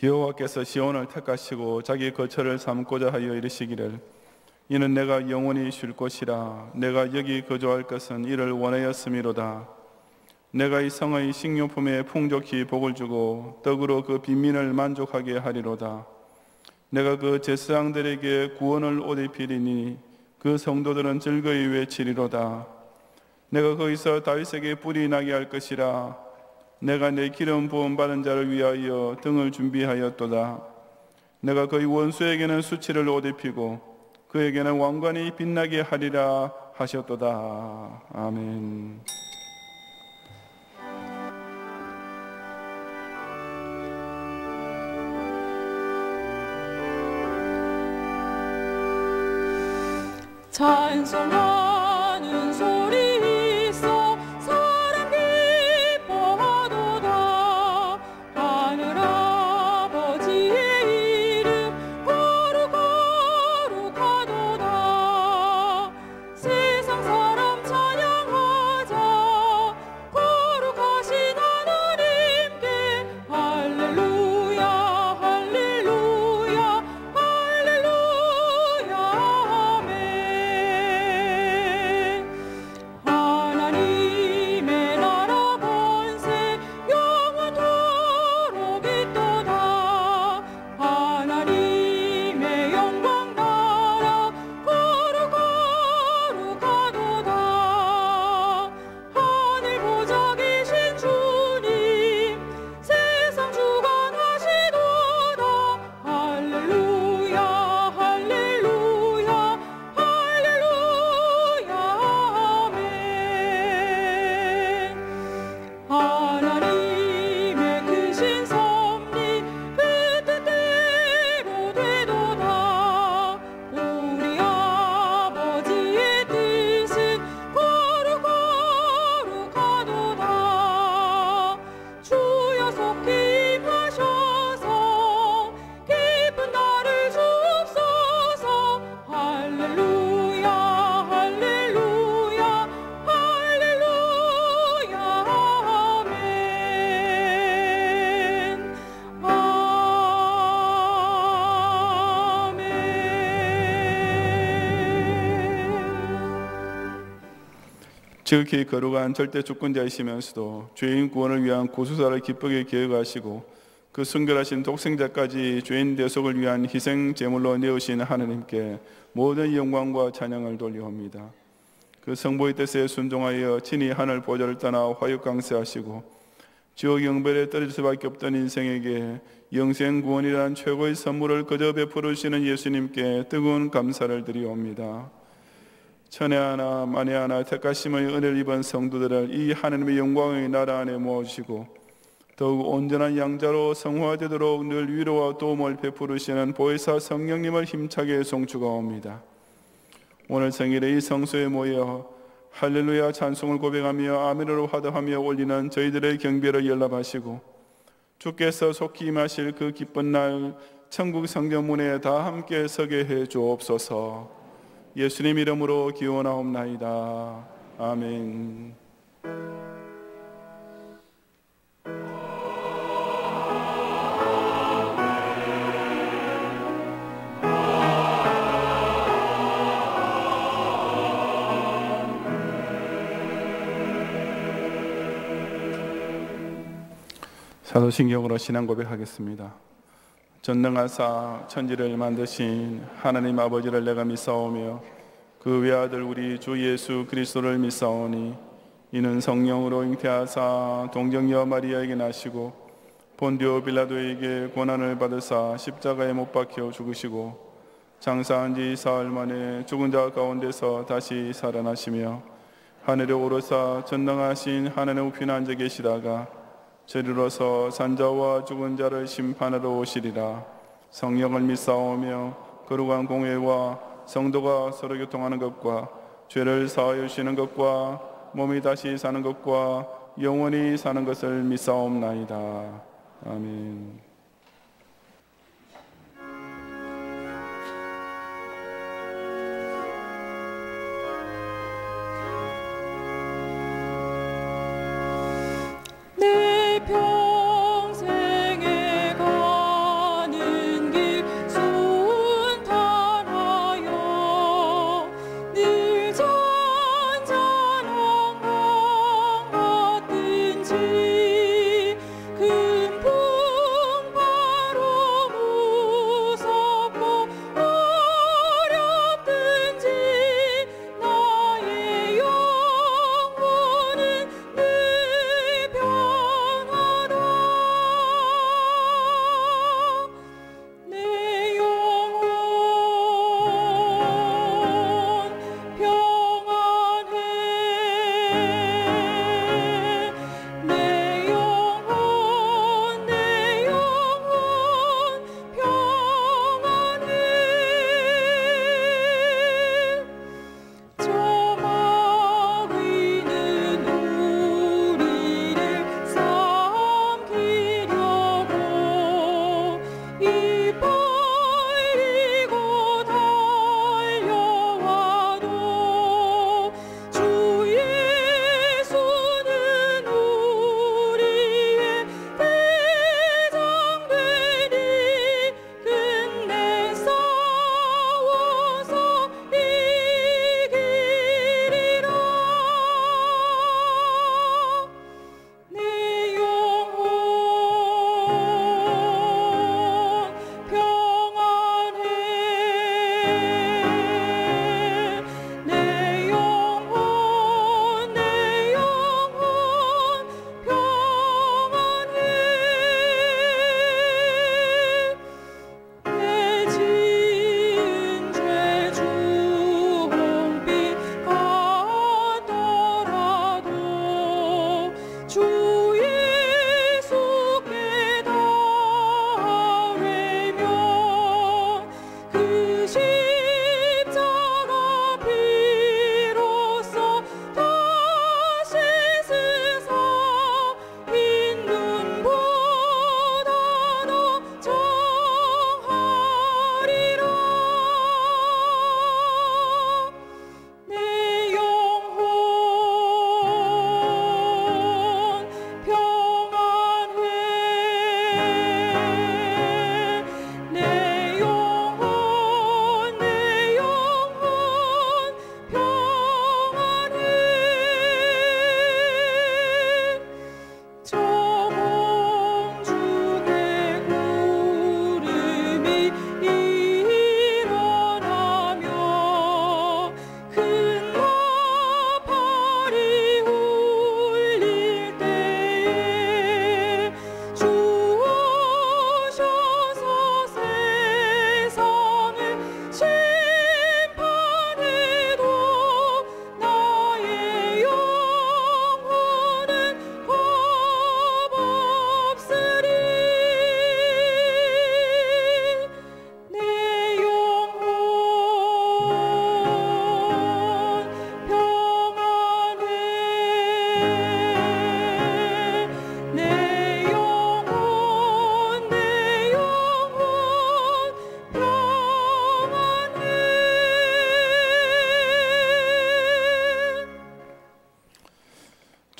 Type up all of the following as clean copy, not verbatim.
여호와께서 시온을 택하시고 자기 거처를 삼고자 하여 이르시기를 이는 내가 영원히 쉴 곳이라. 내가 여기 거주할 것은 이를 원하였음이로다. 내가 이 성의 식료품에 풍족히 복을 주고 떡으로 그 빈민을 만족하게 하리로다. 내가 그 제사장들에게 구원을 옷 입히리니 그 성도들은 즐거이 외치리로다. 내가 거기서 다윗에게 뿔이 나게 할 것이라. 내가 내 기름 부음 받은 자를 위하여 등을 준비하였도다. 내가 그의 원수에게는 수치를 옷 입히고 그에게는 왕관이 빛나게 하리라 하셨도다. 아멘. 찬송하는 소리 있어 사람 기뻐하도다. 하늘 아버지의 이름 거룩하도다. 세상 사람 찬양하자. 거룩하신 하나님께 할렐루야 할렐루야 할렐루야 아멘. 하나님의 나라 권세 영원토록 있도다. 하나님의 영광 나라 거룩하도다. 하늘 보좌 계신 주님 세상 주관하시도다. 할렐루야 할렐루야 할렐루야 아멘. 하나님의 크신 섭리 그 뜻대로 되도다. 우리 아버지의 뜻은 거룩하도다. 주여 속히 임하셔서 기쁜 날을 주옵소서. 할렐루야 할렐루야 할렐루야 아멘. 지극히 거룩한 절대 주권자이시면서도 죄인 구원을 위한 구수사를 기쁘게 계획하시고 그 순결하신 독생자까지 죄인 대속을 위한 희생 제물로 내으신 하나님께 모든 영광과 찬양을 돌려옵니다. 그 성부의 뜻에 순종하여 친히 하늘 보좌를 떠나 화육 강세하시고 지옥 영벌에 떨어질 수밖에 없던 인생에게 영생 구원이란 최고의 선물을 거저 베풀으시는 예수님께 뜨거운 감사를 드리옵니다. 천에 하나 만에 하나 택하심의 은혜를 입은 성도들을 이 하나님의 영광의 나라 안에 모으시고 더욱 온전한 양자로 성화되도록 늘 위로와 도움을 베풀으시는 보혜사 성령님을 힘차게 송축하옵니다. 오늘 생일에 이 성소에 모여 할렐루야 찬송을 고백하며 아멘으로 화답하며 올리는 저희들의 경배를 연락하시고 주께서 속히 임하실 그 기쁜 날 천국 성전문에 다 함께 서게 해 주옵소서. 예수님 이름으로 기원하옵나이다. 아멘. 사도신경으로 신앙 고백하겠습니다. 전능하사 천지를 만드신 하나님 아버지를 내가 믿사오며 그 외아들 우리 주 예수 그리스도를 믿사오니 이는 성령으로 잉태하사 동정녀 마리아에게 나시고 본디오 빌라도에게 고난을 받으사 십자가에 못 박혀 죽으시고 장사한 지 사흘 만에 죽은 자 가운데서 다시 살아나시며 하늘에 오르사 전능하신 하나님 우편에 앉아 계시다가 저리로서 산자와 죽은 자를 심판하러 오시리라. 성령을 믿사오며 거룩한 공회와 성도가 서로 교통하는 것과 죄를 사하여 주시는 것과 몸이 다시 사는 것과 영원히 사는 것을 믿사옵나이다. 아멘. 내 평생에 가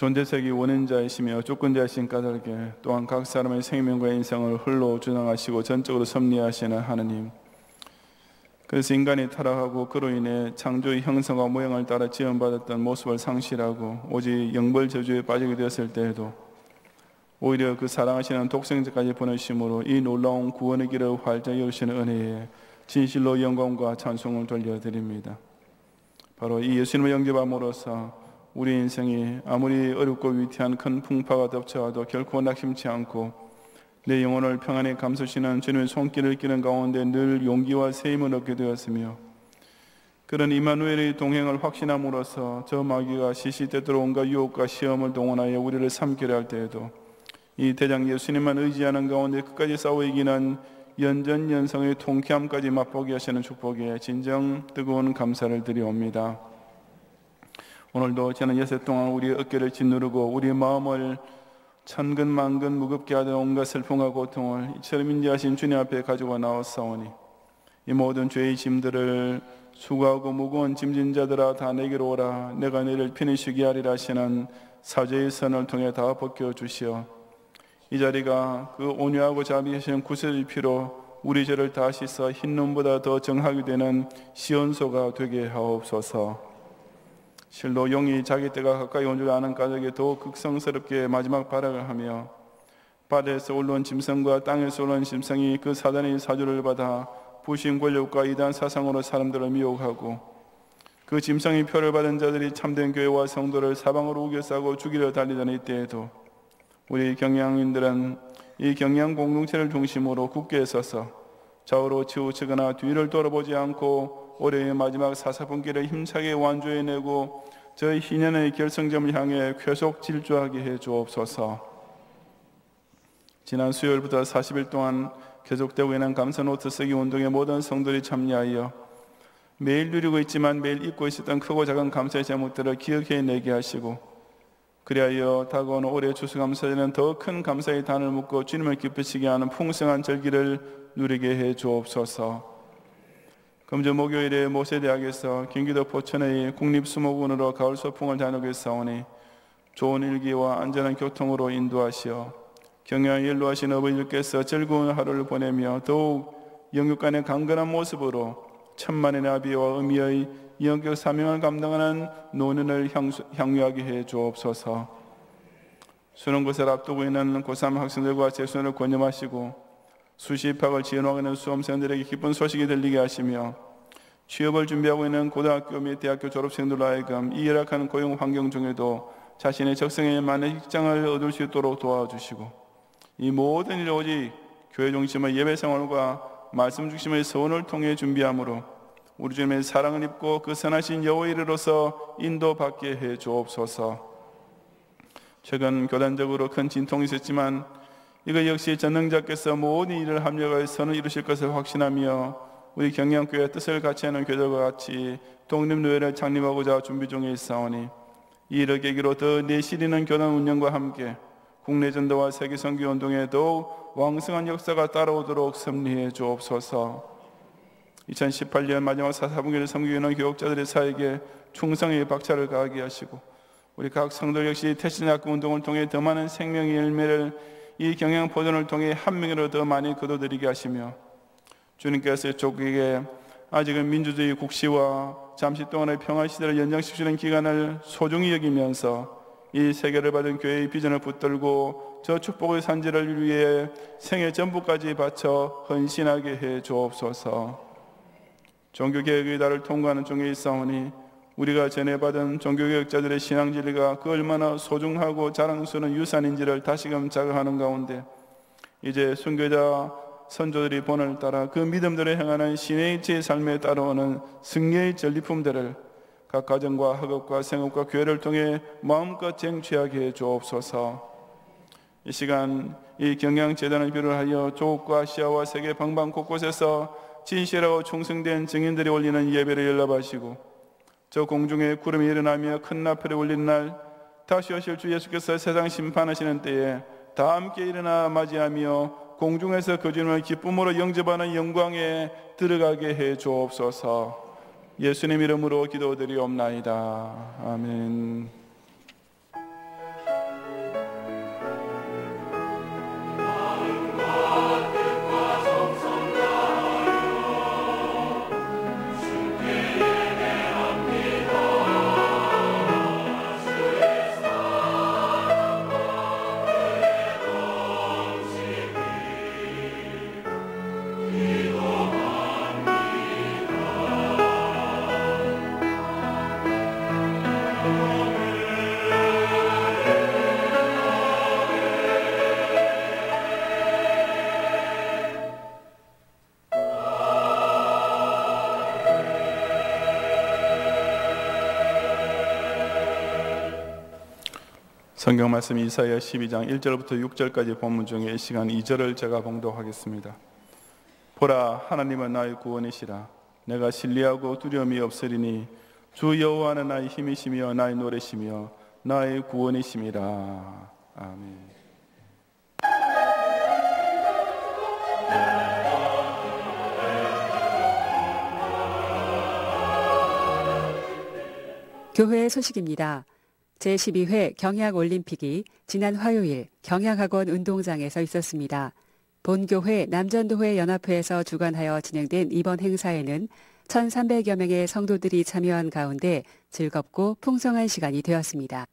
존재세기 원인자이시며 주권자이신 까닭에 또한 각 사람의 생명과 인생을 홀로 주장하시고 전적으로 섭리하시는 하느님, 그래서 인간이 타락하고 그로 인해 창조의 형상과 모양을 따라 지음받았던 모습을 상실하고 오직 영벌 저주에 빠지게 되었을 때에도 오히려 그 사랑하시는 독생자까지 보내심으로 이 놀라운 구원의 길을 활짝 열으시는 은혜에 진실로 영광과 찬송을 돌려드립니다. 바로 이 예수님을 영접함으로써 우리 인생이 아무리 어렵고 위태한 큰 풍파가 덮쳐와도 결코 낙심치 않고 내 영혼을 평안히 감싸시는 주님의 손길을 끼는 가운데 늘 용기와 세임을 얻게 되었으며, 그런 임마누엘의 동행을 확신함으로써 저 마귀가 시시때때로 온갖 유혹과 시험을 동원하여 우리를 삼키려 할 때에도 이 대장 예수님만 의지하는 가운데 끝까지 싸워 이기는 연전연성의 통쾌함까지 맛보게 하시는 축복에 진정 뜨거운 감사를 드리옵니다. 오늘도 지난 예세 동안 우리의 어깨를 짓누르고 우리의 마음을 천근만근 무겁게 하던 온갖 슬픔과 고통을 이처럼 인자하신 주님 앞에 가지고 나왔사오니 이 모든 죄의 짐들을 수고하고 무거운 짐진 자들아 다 내게로 오라, 내가 너희를 편히 쉬게 하리라 하시는 사죄의 선을 통해 다 벗겨주시어 이 자리가 그 온유하고 자비하시는 구세주의 피로 우리 죄를 다 씻어 흰 눈보다 더 정하게 되는 시온소가 되게 하옵소서. 실로 용이 자기 때가 가까이 온 줄 아는 까닭에 더욱 극성스럽게 마지막 발악을 하며 바다에서 올라온 짐승과 땅에서 올라온 짐승이 그 사단의 사주를 받아 부신 권력과 이단 사상으로 사람들을 미혹하고 그 짐승의 표를 받은 자들이 참된 교회와 성도를 사방으로 우겨싸고 죽이려 달리던 이때에도 우리 경양인들은 이 경양 공동체를 중심으로 굳게 서서 좌우로 치우치거나 뒤를 돌아보지 않고 올해의 마지막 사사분기를 힘차게 완주해내고 저희 희년의 결승점을 향해 계속 질주하게 해 주옵소서. 지난 수요일부터 40일 동안 계속되고 있는 감사노트 쓰기 운동에 모든 성도들이 참여하여 매일 누리고 있지만 매일 잊고 있었던 크고 작은 감사의 제목들을 기억해내게 하시고, 그리하여 다가오는 올해 추수감사절에는 더 큰 감사의 단을 묶고 주님을 기쁘시게 하는 풍성한 절기를 누리게 해 주옵소서. 금주 목요일에 모세대학에서 경기도 포천의 국립수목원으로 가을 소풍을 다녀오겠사오니 좋은 일기와 안전한 교통으로 인도하시어 경양에 연로하신 어버이들께서 즐거운 하루를 보내며 더욱 영육간의 강건한 모습으로 천만의 나비와 의미의 영적 사명을 감당하는 노년을 향유하게 해 주옵소서. 수능고사를 앞두고 있는 고3 학생들과 재수를 권념하시고 수시 입학을 지원하고 있는 수험생들에게 기쁜 소식이 들리게 하시며 취업을 준비하고 있는 고등학교 및 대학교 졸업생들로 하여금 이 열악한 고용 환경 중에도 자신의 적성에 맞는 직장을 얻을 수 있도록 도와주시고, 이 모든 일을 오직 교회 중심의 예배 생활과 말씀 중심의 서원을 통해 준비함으로 우리 주님의 사랑을 입고 그 선하신 여호와의 이르로서 인도받게 해 주옵소서. 최근 교단적으로 큰 진통이 있었지만 이것 역시 전능자께서 모든 일을 합력하여 선을 이루실 것을 확신하며 우리 경양교회의 뜻을 같이 하는 교회들과 같이 독립노예를 창립하고자 준비 중에 있사오니 이 일을 계기로 더 내실 있는 교단 운영과 함께 국내 전도와 세계 선교 운동에 더욱 왕성한 역사가 따라오도록 섭리해 주옵소서. 2018년 마지막 사사분기를 섬기고 있는 교육자들의 사역에 충성의 박차를 가하게 하시고 우리 각 성도 역시 태신학교 운동을 통해 더 많은 생명의 열매를 이 경양포전을 통해 한 명이라도 더 많이 거둬들이게 하시며 주님께서 족국에게 아직은 민주주의 국시와 잠시 동안의 평화시대를 연장시키는 기간을 소중히 여기면서 이 세계를 받은 교회의 비전을 붙들고 저 축복의 산지를 위해 생애 전부까지 바쳐 헌신하게 해 주옵소서. 종교개혁의 달을 통과하는 중에 있사오니 우리가 전해받은 종교개혁자들의 신앙진리가 그 얼마나 소중하고 자랑스러운 유산인지를 다시금 자각하는 가운데 이제 순교자 선조들이 본을 따라 그 믿음대로 행하는 신의 제 삶에 따라오는 승리의 전리품들을 각 가정과 학업과 생업과 교회를 통해 마음껏 쟁취하게 해 주옵소서. 이 시간 이 경양재단을 비롯하여 조국과 아시아와 세계 방방 곳곳에서 진실하고 충성된 증인들이 올리는 예배를 연락하시고 저 공중에 구름이 일어나며 큰 나팔이 울리는 날 다시 오실 주 예수께서 세상 심판하시는 때에 다 함께 일어나 맞이하며 공중에서 그 주님을 기쁨으로 영접하는 영광에 들어가게 해 주옵소서. 예수님 이름으로 기도드리옵나이다. 아멘. 성경 말씀 이사야 12장 1절부터 6절까지 본문 중에 이 시간 2절을 제가 봉독하겠습니다. 보라, 하나님은 나의 구원이시라. 내가 신뢰하고 두려움이 없으리니 주 여호와는 나의 힘이시며 나의 노래시며 나의 구원이심이라. 아멘. 교회 소식입니다. 제12회 경양올림픽이 지난 화요일 경양학원 운동장에서 있었습니다. 본교회 남전도회 연합회에서 주관하여 진행된 이번 행사에는 1,300여 명의 성도들이 참여한 가운데 즐겁고 풍성한 시간이 되었습니다.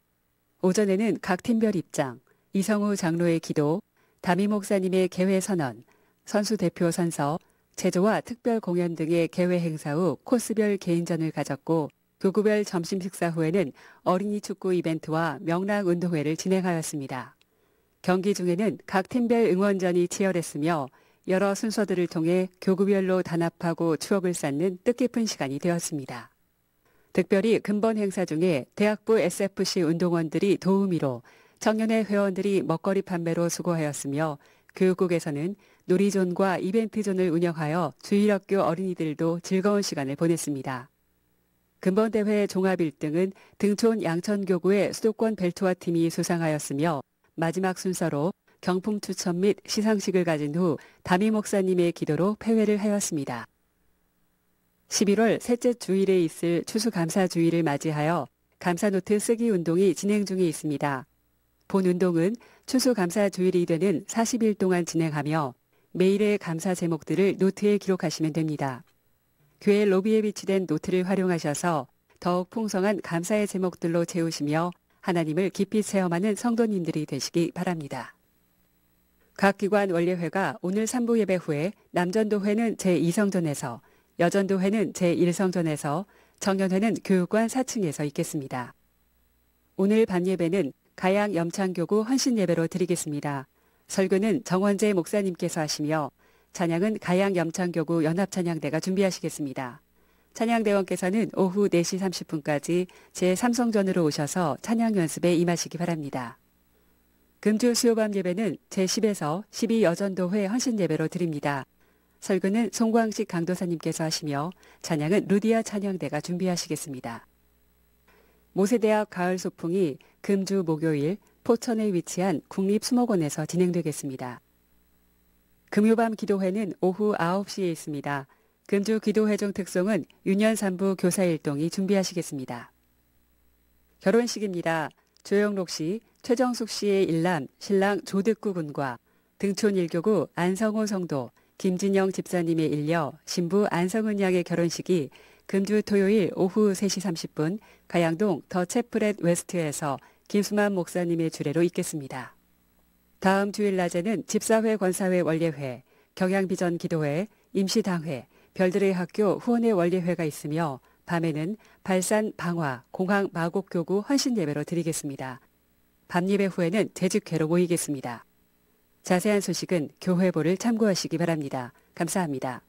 오전에는 각 팀별 입장, 이성우 장로의 기도, 담임 목사님의 개회 선언, 선수 대표 선서, 제조와 특별 공연 등의 개회 행사 후 코스별 개인전을 가졌고 교구별 점심 식사 후에는 어린이 축구 이벤트와 명랑 운동회를 진행하였습니다. 경기 중에는 각 팀별 응원전이 치열했으며 여러 순서들을 통해 교구별로 단합하고 추억을 쌓는 뜻깊은 시간이 되었습니다. 특별히 근본 행사 중에 대학부 SFC 운동원들이 도우미로 청년회 회원들이 먹거리 판매로 수고하였으며 교육국에서는 놀이존과 이벤트존을 운영하여 주일학교 어린이들도 즐거운 시간을 보냈습니다. 근본대회 종합 1등은 등촌 양천교구의 수도권 벨투아 팀이 수상하였으며 마지막 순서로 경품 추첨 및 시상식을 가진 후 담임 목사님의 기도로 폐회를 하였습니다. 11월 셋째 주일에 있을 추수감사주의를 맞이하여 감사노트 쓰기 운동이 진행 중에 있습니다. 본 운동은 추수감사주일이 되는 40일 동안 진행하며 매일의 감사 제목들을 노트에 기록하시면 됩니다. 교회 로비에 비치된 노트를 활용하셔서 더욱 풍성한 감사의 제목들로 채우시며 하나님을 깊이 체험하는 성도님들이 되시기 바랍니다. 각 기관 원례회가 오늘 3부 예배 후에 남전도회는 제2성전에서, 여전도회는 제1성전에서, 청년회는 교육관 4층에서 있겠습니다. 오늘 밤예배는 가양 염창교구 헌신예배로 드리겠습니다. 설교는 정원재 목사님께서 하시며 찬양은 가양 염창교구 연합찬양대가 준비하시겠습니다. 찬양대원께서는 오후 4시 30분까지 제3성전으로 오셔서 찬양 연습에 임하시기 바랍니다. 금주 수요밤 예배는 제10에서 12 여전도회 헌신예배로 드립니다. 설교는 송광식 강도사님께서 하시며 찬양은 루디아 찬양대가 준비하시겠습니다. 모세대학 가을 소풍이 금주 목요일 포천에 위치한 국립수목원에서 진행되겠습니다. 금요밤 기도회는 오후 9시에 있습니다. 금주 기도회 중 특송은 유년산부 교사일동이 준비하시겠습니다. 결혼식입니다. 조영록 씨, 최정숙 씨의 일남 신랑 조득구 군과 등촌 1교구 안성호 성도, 김진영 집사님의 일녀 신부 안성은 양의 결혼식이 금주 토요일 오후 3시 30분 가양동 더 채플렛 웨스트에서 김수만 목사님의 주례로 있겠습니다. 다음 주일 낮에는 집사회 권사회 원례회, 경양비전 기도회, 임시당회, 별들의 학교 후원회 원례회가 있으며 밤에는 발산 방화 공항 마곡교구 헌신예배로 드리겠습니다. 밤예배 후에는 재직회로 모이겠습니다. 자세한 소식은 교회보를 참고하시기 바랍니다. 감사합니다.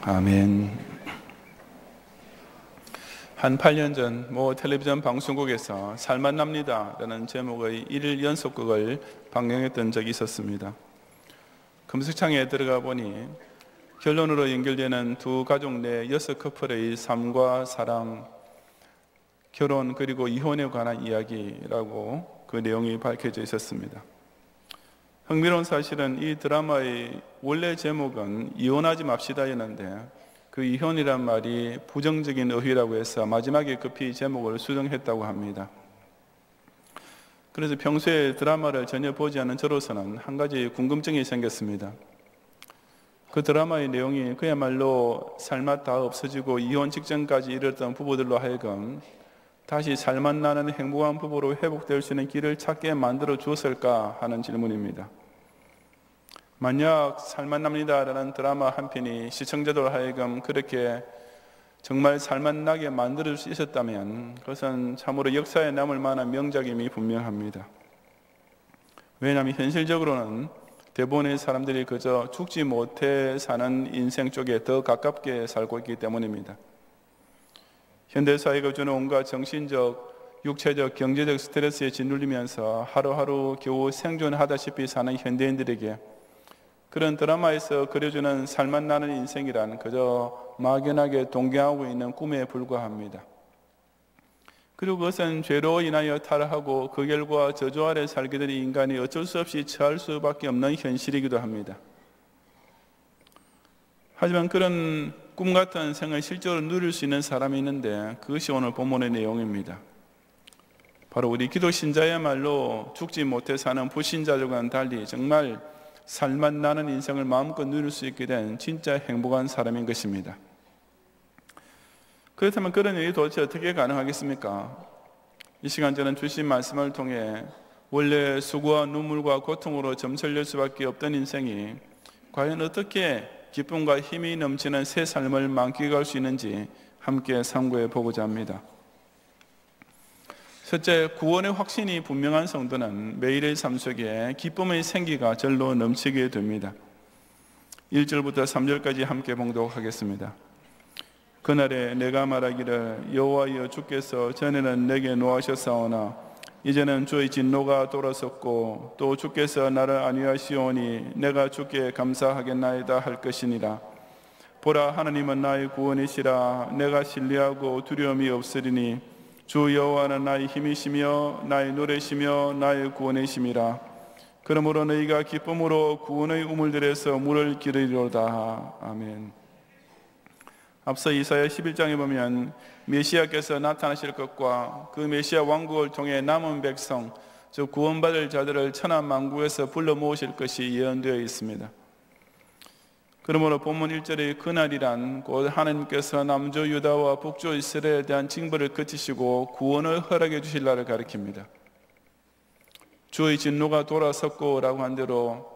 아멘. 한 8년 전 모 텔레비전 방송국에서 살만납니다 라는 제목의 1일 연속극을 방영했던 적이 있었습니다. 검색창에 들어가 보니 결론으로 연결되는 두 가족 내 6커플의 삶과 사랑, 결혼 그리고 이혼에 관한 이야기라고 그 내용이 밝혀져 있었습니다. 흥미로운 사실은 이 드라마의 원래 제목은 이혼하지 맙시다였는데 그 이혼이란 말이 부정적인 의의라고 해서 마지막에 급히 제목을 수정했다고 합니다. 그래서 평소에 드라마를 전혀 보지 않은 저로서는 한 가지 궁금증이 생겼습니다. 그 드라마의 내용이 그야말로 삶맛 다 없어지고 이혼 직전까지 이르렀던 부부들로 하여금 다시 살맛나는 행복한 부부로 회복될 수 있는 길을 찾게 만들어 주었을까 하는 질문입니다. 만약 살맛납니다라는 드라마 한 편이 시청자들 하여금 그렇게 정말 살맛나게 만들 수 있었다면 그것은 참으로 역사에 남을 만한 명작임이 분명합니다. 왜냐하면 현실적으로는 대부분의 사람들이 그저 죽지 못해 사는 인생 쪽에 더 가깝게 살고 있기 때문입니다. 현대사회가 주는 온갖 정신적, 육체적, 경제적 스트레스에 짓눌리면서 하루하루 겨우 생존하다시피 사는 현대인들에게 그런 드라마에서 그려주는 살맛나는 인생이란 그저 막연하게 동경하고 있는 꿈에 불과합니다. 그리고 그것은 죄로 인하여 타락하고 그 결과 저주 아래 살게 된 인간이 어쩔 수 없이 처할 수밖에 없는 현실이기도 합니다. 하지만 그런 꿈 같은 생을 실제로 누릴 수 있는 사람이 있는데 그것이 오늘 본문의 내용입니다. 바로 우리 기독 신자야말로 죽지 못해 사는 불신자들과는 달리 정말 살맛나는 인생을 마음껏 누릴 수 있게 된 진짜 행복한 사람인 것입니다. 그렇다면 그런 일이 도대체 어떻게 가능하겠습니까? 이 시간 저는 주신 말씀을 통해 원래 수고와 눈물과 고통으로 점철될 수밖에 없던 인생이 과연 어떻게 기쁨과 힘이 넘치는 새 삶을 만끽할 수 있는지 함께 상고해 보고자 합니다. 첫째, 구원의 확신이 분명한 성도는 매일의 삶 속에 기쁨의 생기가 절로 넘치게 됩니다. 1절부터 3절까지 함께 봉독하겠습니다. 그날에 내가 말하기를 여호와여 주께서 전에는 내게 노하셨사오나 이제는 주의 진노가 돌아섰고 또 주께서 나를 안위하시오니 내가 주께 감사하겠나이다 할 것이니라. 보라, 하나님은 나의 구원이시라. 내가 신뢰하고 두려움이 없으리니 주 여호와는 나의 힘이시며 나의 노래시며 나의 구원이심이라. 그러므로 너희가 기쁨으로 구원의 우물들에서 물을 기르리로다. 아멘. 앞서 이사야 11장에 보면 메시아께서 나타나실 것과 그 메시아 왕국을 통해 남은 백성, 즉 구원받을 자들을 천하 만국에서 불러 모으실 것이 예언되어 있습니다. 그러므로 본문 1절의 그날이란 곧 하나님께서 남조 유다와 북조 이스라엘에 대한 징벌을 그치시고 구원을 허락해 주실 날을 가리킵니다. 주의 진노가 돌아섰고 라고 한 대로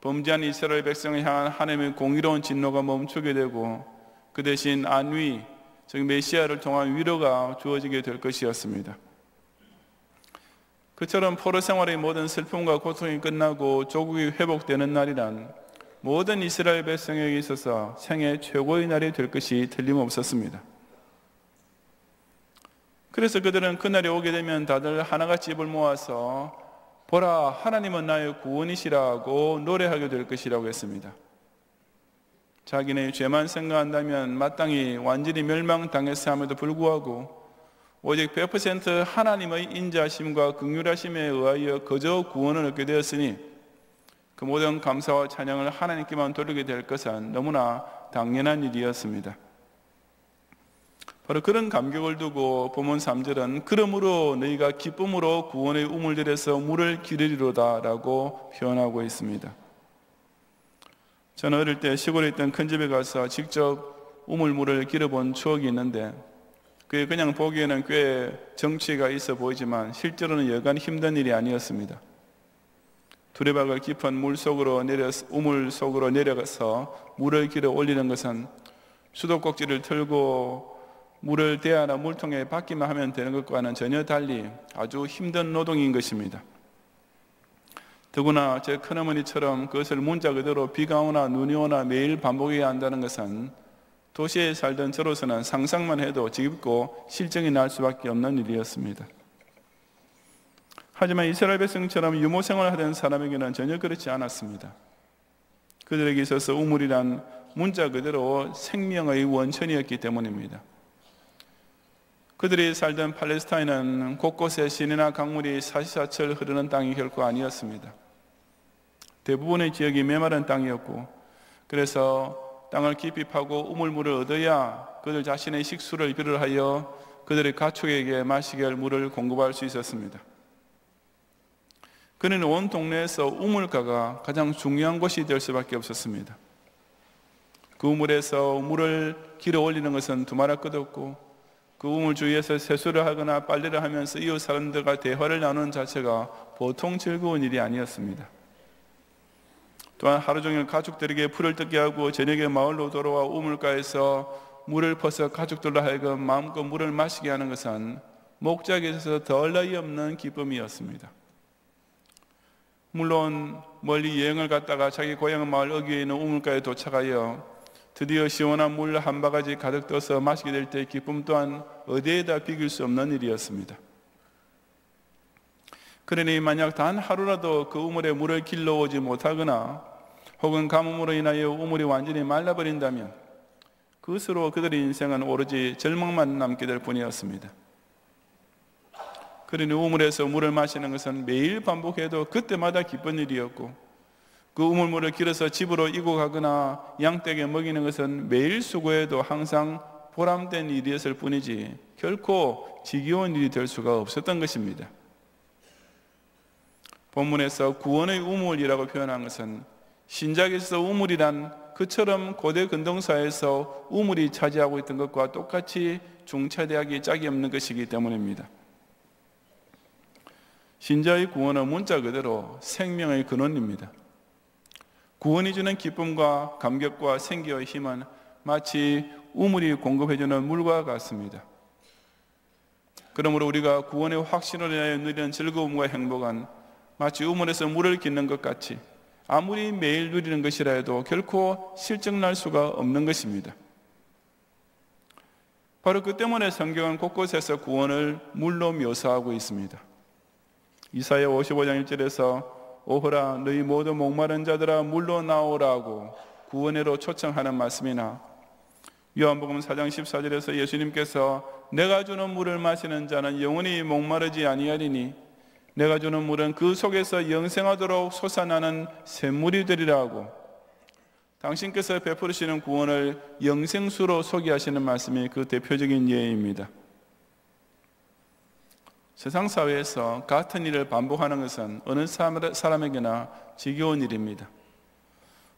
범죄한 이스라엘 백성을 향한 하나님의 공의로운 진노가 멈추게 되고 그 대신 안위, 즉 메시아를 통한 위로가 주어지게 될 것이었습니다. 그처럼 포로 생활의 모든 슬픔과 고통이 끝나고 조국이 회복되는 날이란 모든 이스라엘 백성에게 있어서 생애 최고의 날이 될 것이 틀림없었습니다. 그래서 그들은 그날이 오게 되면 다들 하나같이 입을 모아서 보라, 하나님은 나의 구원이시라고 노래하게 될 것이라고 했습니다. 자기네 죄만 생각한다면 마땅히 완전히 멸망당했어 함에도 불구하고 오직 100% 하나님의 인자하심과 긍휼하심에 의하여 거저 구원을 얻게 되었으니 그 모든 감사와 찬양을 하나님께만 돌리게 될 것은 너무나 당연한 일이었습니다. 바로 그런 감격을 두고 본문 3절은 그러므로 너희가 기쁨으로 구원의 우물들에서 물을 기르리로다 라고 표현하고 있습니다. 저는 어릴 때 시골에 있던 큰 집에 가서 직접 우물물을 길어본 추억이 있는데 그게 그냥 보기에는 꽤 정치가 있어 보이지만 실제로는 여간 힘든 일이 아니었습니다. 두레박을 깊은 우물 속으로 내려가서 물을 길어 올리는 것은 수도꼭지를 틀고 물을 대야나 물통에 받기만 하면 되는 것과는 전혀 달리 아주 힘든 노동인 것입니다. 더구나 제 큰어머니처럼 그것을 문자 그대로 비가 오나 눈이 오나 매일 반복해야 한다는 것은 도시에 살던 저로서는 상상만 해도 지겹고 실증이 날 수밖에 없는 일이었습니다. 하지만 이스라엘 백성처럼 유모 생활을 하던 사람에게는 전혀 그렇지 않았습니다. 그들에게 있어서 우물이란 문자 그대로 생명의 원천이었기 때문입니다. 그들이 살던 팔레스타인은 곳곳에 시내나 강물이 사시사철 흐르는 땅이 결코 아니었습니다. 대부분의 지역이 메마른 땅이었고, 그래서 땅을 깊이 파고 우물물을 얻어야 그들 자신의 식수를 비롯하여 그들의 가축에게 마시게 할 물을 공급할 수 있었습니다. 그는 온 동네에서 우물가가 가장 중요한 곳이 될 수밖에 없었습니다. 그 우물에서 물을 길어 올리는 것은 두말할 것 없고, 그 우물 주위에서 세수를 하거나 빨래를 하면서 이웃 사람들과 대화를 나누는 자체가 보통 즐거운 일이 아니었습니다. 또한 하루 종일 가족들에게 풀을 뜯게 하고 저녁에 마을로 돌아와 우물가에서 물을 퍼서 가족들로 하여금 마음껏 물을 마시게 하는 것은 목적에 있어서 덜 나위 없는 기쁨이었습니다. 물론 멀리 여행을 갔다가 자기 고향 마을 어귀에 있는 우물가에 도착하여 드디어 시원한 물 한 바가지 가득 떠서 마시게 될 때의 기쁨 또한 어디에다 비길 수 없는 일이었습니다. 그러니 만약 단 하루라도 그 우물에 물을 길러오지 못하거나 혹은 가뭄으로 인하여 우물이 완전히 말라버린다면 그것으로 그들의 인생은 오로지 절망만 남게 될 뿐이었습니다. 그러니 우물에서 물을 마시는 것은 매일 반복해도 그때마다 기쁜 일이었고, 그 우물물을 길어서 집으로 이고 가거나 양떼에게 먹이는 것은 매일 수고해도 항상 보람된 일이었을 뿐이지 결코 지겨운 일이 될 수가 없었던 것입니다. 본문에서 구원의 우물이라고 표현한 것은 신작에서 우물이란 그처럼 고대 근동사에서 우물이 차지하고 있던 것과 똑같이 중차대하기 짝이 없는 것이기 때문입니다. 신자의 구원은 문자 그대로 생명의 근원입니다. 구원이 주는 기쁨과 감격과 생기와 힘은 마치 우물이 공급해주는 물과 같습니다. 그러므로 우리가 구원의 확신을 인하여 누리는 즐거움과 행복은 마치 우물에서 물을 기는 것 같이 아무리 매일 누리는 것이라 해도 결코 실증날 수가 없는 것입니다. 바로 그 때문에 성경은 곳곳에서 구원을 물로 묘사하고 있습니다. 이사야 55장 1절에서 오호라 너희 모두 목마른 자들아 물로 나오라고 구원회로 초청하는 말씀이나 요한복음 4장 14절에서 예수님께서 내가 주는 물을 마시는 자는 영원히 목마르지 아니하리니 내가 주는 물은 그 속에서 영생하도록 솟아나는 샘물이 되리라고 당신께서 베푸시는 구원을 영생수로 소개하시는 말씀이 그 대표적인 예입니다. 세상 사회에서 같은 일을 반복하는 것은 어느 사람에게나 지겨운 일입니다.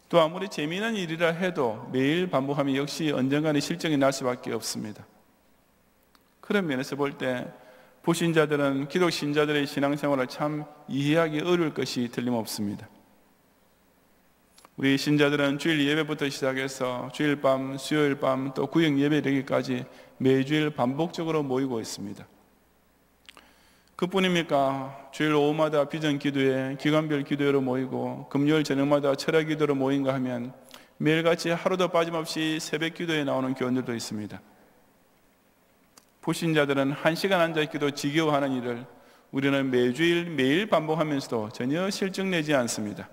또 아무리 재미있는 일이라 해도 매일 반복하면 역시 언젠가는 실증이 날 수밖에 없습니다. 그런 면에서 볼 때 불신자들은 기독 신자들의 신앙생활을 참 이해하기 어려울 것이 틀림없습니다. 우리 신자들은 주일 예배부터 시작해서 주일 밤, 수요일 밤, 또 구역 예배 되기까지 매주일 반복적으로 모이고 있습니다. 그뿐입니까? 주일 오후마다 비전 기도회, 기간별 기도회로 모이고 금요일 저녁마다 철야 기도로 모인가 하면 매일같이 하루도 빠짐없이 새벽 기도에 나오는 교원들도 있습니다. 불신자들은 1시간 앉아있기도 지겨워하는 일을 우리는 매주일 매일 반복하면서도 전혀 실증내지 않습니다.